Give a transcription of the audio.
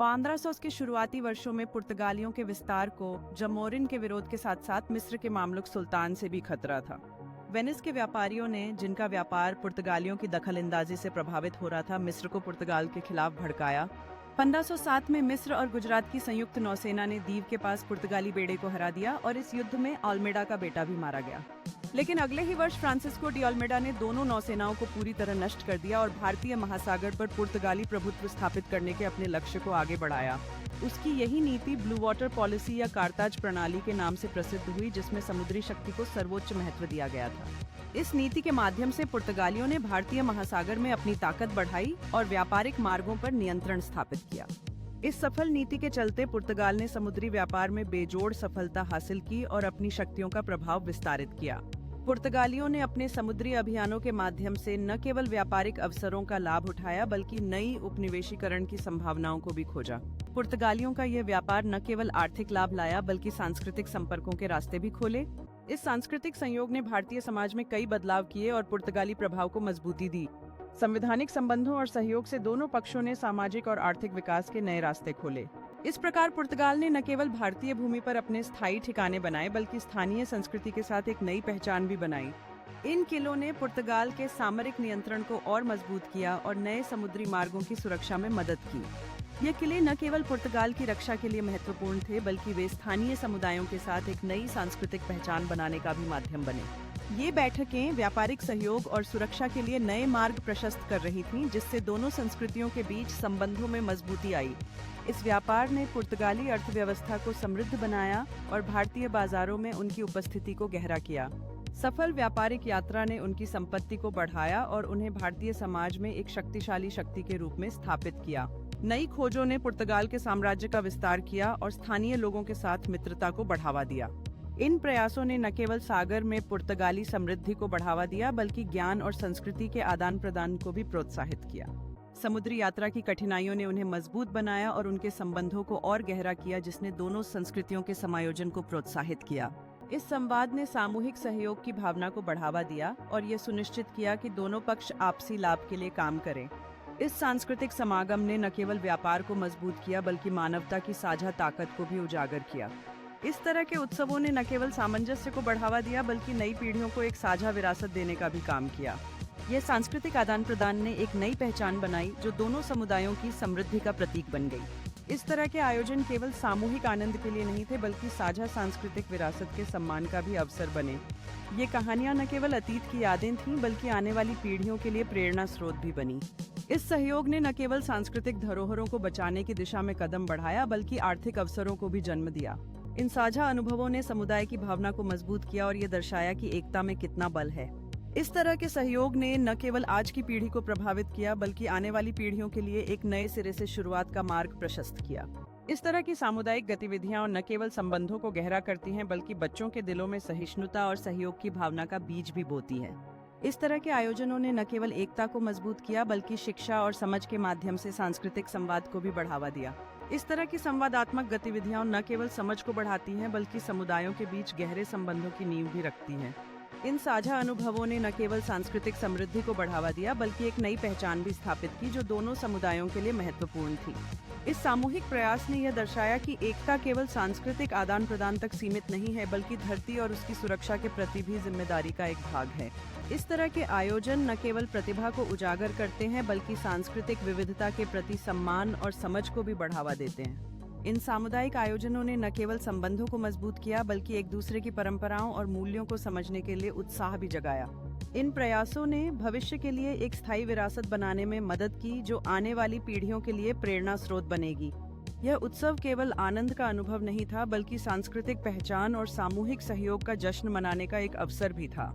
1500 के शुरुआती वर्षों में पुर्तगालियों के विस्तार को जमोरिन के विरोध के साथ साथ मिस्र के मामलुक सुल्तान से भी खतरा था। वेनिस के व्यापारियों ने, जिनका व्यापार पुर्तगालियों की दखलंदाजी से प्रभावित हो रहा था, मिस्र को पुर्तगाल के खिलाफ भड़काया। 1507 में मिस्र और गुजरात की संयुक्त नौसेना ने दीव के पास पुर्तगाली बेड़े को हरा दिया और इस युद्ध में ऑल्मेडा का बेटा भी मारा गया। लेकिन अगले ही वर्ष फ्रांसिस्को डी ऑल्मेडा ने दोनों नौसेनाओं को पूरी तरह नष्ट कर दिया और भारतीय महासागर पर पुर्तगाली प्रभुत्व स्थापित करने के अपने लक्ष्य को आगे बढ़ाया। उसकी यही नीति ब्लू वाटर पॉलिसी या कारताज प्रणाली के नाम से प्रसिद्ध हुई, जिसमें समुद्री शक्ति को सर्वोच्च महत्व दिया गया था। इस नीति के माध्यम से पुर्तगालियों ने भारतीय महासागर में अपनी ताकत बढ़ाई और व्यापारिक मार्गों पर नियंत्रण स्थापित किया। इस सफल नीति के चलते पुर्तगाल ने समुद्री व्यापार में बेजोड़ सफलता हासिल की और अपनी शक्तियों का प्रभाव विस्तारित किया। पुर्तगालियों ने अपने समुद्री अभियानों के माध्यम से न केवल व्यापारिक अवसरों का लाभ उठाया बल्कि नई उपनिवेशीकरण की संभावनाओं को भी खोजा। पुर्तगालियों का यह व्यापार न केवल आर्थिक लाभ लाया बल्कि सांस्कृतिक संपर्कों के रास्ते भी खोले। इस सांस्कृतिक संयोग ने भारतीय समाज में कई बदलाव किए और पुर्तगाली प्रभाव को मजबूती दी। संवैधानिक संबंधों और सहयोग से दोनों पक्षों ने सामाजिक और आर्थिक विकास के नए रास्ते खोले। इस प्रकार पुर्तगाल ने न केवल भारतीय भूमि पर अपने स्थायी ठिकाने बनाए बल्कि स्थानीय संस्कृति के साथ एक नई पहचान भी बनाई। इन किलों ने पुर्तगाल के सामरिक नियंत्रण को और मजबूत किया और नए समुद्री मार्गों की सुरक्षा में मदद की। ये किले न केवल पुर्तगाल की रक्षा के लिए महत्वपूर्ण थे बल्कि वे स्थानीय समुदायों के साथ एक नई सांस्कृतिक पहचान बनाने का भी माध्यम बने। ये बैठकें व्यापारिक सहयोग और सुरक्षा के लिए नए मार्ग प्रशस्त कर रही थीं, जिससे दोनों संस्कृतियों के बीच संबंधों में मजबूती आई। इस व्यापार ने पुर्तगाली अर्थव्यवस्था को समृद्ध बनाया और भारतीय बाजारों में उनकी उपस्थिति को गहरा किया। सफल व्यापारिक यात्रा ने उनकी संपत्ति को बढ़ाया और उन्हें भारतीय समाज में एक शक्तिशाली शक्ति के रूप में स्थापित किया। नई खोजों ने पुर्तगाल के साम्राज्य का विस्तार किया और स्थानीय लोगों के साथ मित्रता को बढ़ावा दिया। इन प्रयासों ने न केवल सागर में पुर्तगाली समृद्धि को बढ़ावा दिया बल्कि ज्ञान और संस्कृति के आदान प्रदान को भी प्रोत्साहित किया। समुद्री यात्रा की कठिनाइयों ने उन्हें मजबूत बनाया और उनके संबंधों को और गहरा किया, जिसने दोनों संस्कृतियों के समायोजन को प्रोत्साहित किया। इस संवाद ने सामूहिक सहयोग की भावना को बढ़ावा दिया और ये सुनिश्चित किया कि दोनों पक्ष आपसी लाभ के लिए काम करें। इस सांस्कृतिक समागम ने न केवल व्यापार को मजबूत किया बल्कि मानवता की साझा ताकत को भी उजागर किया। इस तरह के उत्सवों ने न केवल सामंजस्य को बढ़ावा दिया बल्कि नई पीढ़ियों को एक साझा विरासत देने का भी काम किया। यह सांस्कृतिक आदान प्रदान ने एक नई पहचान बनाई जो दोनों समुदायों की समृद्धि का प्रतीक बन गई। इस तरह के आयोजन केवल सामूहिक आनंद के लिए नहीं थे बल्कि साझा सांस्कृतिक विरासत के सम्मान का भी अवसर बने। ये कहानियां न केवल अतीत की यादें थीं बल्कि आने वाली पीढ़ियों के लिए प्रेरणा स्रोत भी बनी। इस सहयोग ने न केवल सांस्कृतिक धरोहरों को बचाने की दिशा में कदम बढ़ाया बल्कि आर्थिक अवसरों को भी जन्म दिया। इन साझा अनुभवों ने समुदाय की भावना को मजबूत किया और ये दर्शाया कि एकता में कितना बल है। इस तरह के सहयोग ने न केवल आज की पीढ़ी को प्रभावित किया बल्कि आने वाली पीढ़ियों के लिए एक नए सिरे से शुरुआत का मार्ग प्रशस्त किया। इस तरह की सामुदायिक गतिविधियां न केवल संबंधों को गहरा करती हैं बल्कि बच्चों के दिलों में सहिष्णुता और सहयोग की भावना का बीज भी बोती हैं। इस तरह के आयोजनों ने न केवल एकता को मजबूत किया बल्कि शिक्षा और समझ के माध्यम से सांस्कृतिक संवाद को भी बढ़ावा दिया। इस तरह की संवादात्मक गतिविधियां न केवल समझ को बढ़ाती हैं बल्कि समुदायों के बीच गहरे संबंधों की नींव भी रखती हैं। इन साझा अनुभवों ने न केवल सांस्कृतिक समृद्धि को बढ़ावा दिया बल्कि एक नई पहचान भी स्थापित की जो दोनों समुदायों के लिए महत्वपूर्ण थी। इस सामूहिक प्रयास ने यह दर्शाया कि एकता केवल सांस्कृतिक आदान प्रदान तक सीमित नहीं है बल्कि धरती और उसकी सुरक्षा के प्रति भी जिम्मेदारी का एक भाग है। इस तरह के आयोजन न केवल प्रतिभा को उजागर करते हैं बल्कि सांस्कृतिक विविधता के प्रति सम्मान और समझ को भी बढ़ावा देते हैं। इन सामुदायिक आयोजनों ने न केवल संबंधों को मजबूत किया बल्कि एक दूसरे की परंपराओं और मूल्यों को समझने के लिए उत्साह भी जगाया। इन प्रयासों ने भविष्य के लिए एक स्थायी विरासत बनाने में मदद की जो आने वाली पीढ़ियों के लिए प्रेरणा स्रोत बनेगी। यह उत्सव केवल आनंद का अनुभव नहीं था बल्कि सांस्कृतिक पहचान और सामूहिक सहयोग का जश्न मनाने का एक अवसर भी था।